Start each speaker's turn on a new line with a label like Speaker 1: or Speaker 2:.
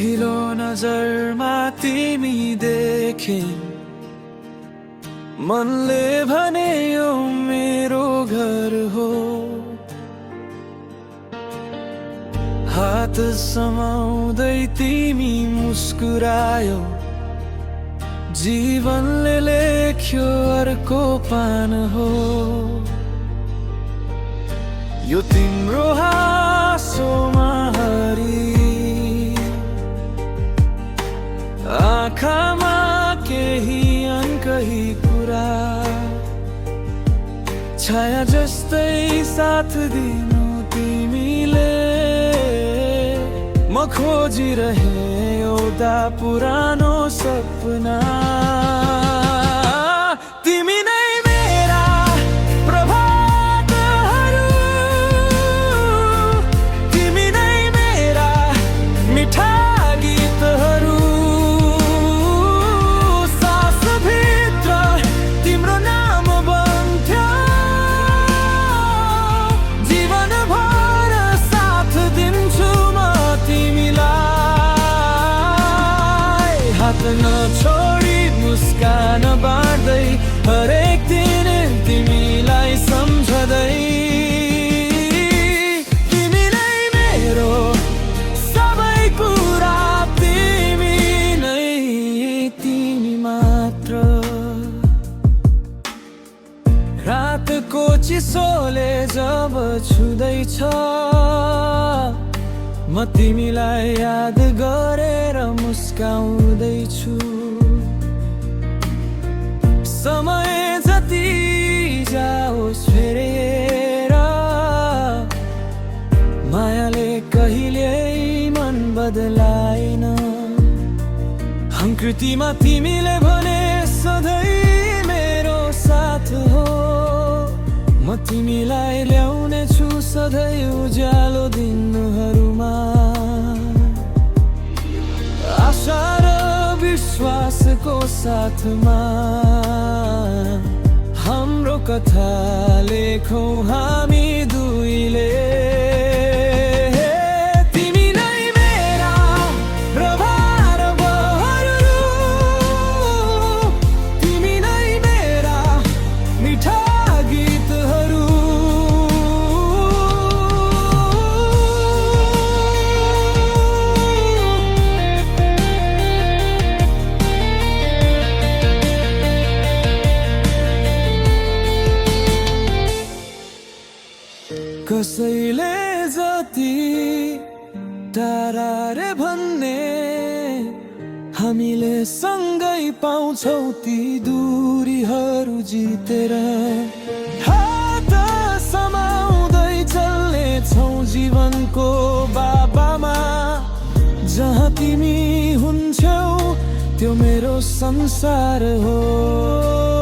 Speaker 1: पहिलो नजरमा तिमी देखे मनले भने यो मेरो घर हो। हात समाउँदै तिमी मुस्कुरायो, जीवनले लेख्यो अर्को पान हो। यो तिम्रो हाँसोमा हरी, आँखामा केही अनकही कुरा, छाया जस्तै साथ दिनु तिमीले। म खोजिरहे एउटा पुरानो सपना, तिमी नै मेरा प्रभातहरू, तिमी नै मेरा मिठा गीतहरू। सासभित्र तिम्रो नाम बन्थ्यो, जीवनभर साथ दिन्छु म तिमीलाई। हात नछोडी मुस्कान बाँड्दै, हरेक दिन तिमीलाई सम्झदै। तिमी नै मेरो सबै कुरा, तिमी नै तिमी मात्र। रातको चिसोले जब छुँदैछ, म तिमीलाई याद गरेर मुस्काउँदैछु। समय जति जाओस् फेरेर, मायाले कहिल्यै मन बदलाएन। संस्कृतिमा तिमीले भने सधैँ मेरो साथ हो। म तिमीलाई ल्याउने छु सधैँ उज्यालो दिनहरूमा। आशा र विश्वासको साथमा हाम्रो कथा लेखौँ हामी दुईले। तिमी नै मेरा प्रभार बहरू, तिमी नै मेरा मिठा गीतहरू। कसैले जति टाढा रे भन्ने, हामीले सँगै पाउँछौ ती दूरीहरू जितेर। हात समाउँदै चल्ने छौ जीवनको बाबामा, जहाँ तिमी हुन्छौ त्यो मेरो संसार हो।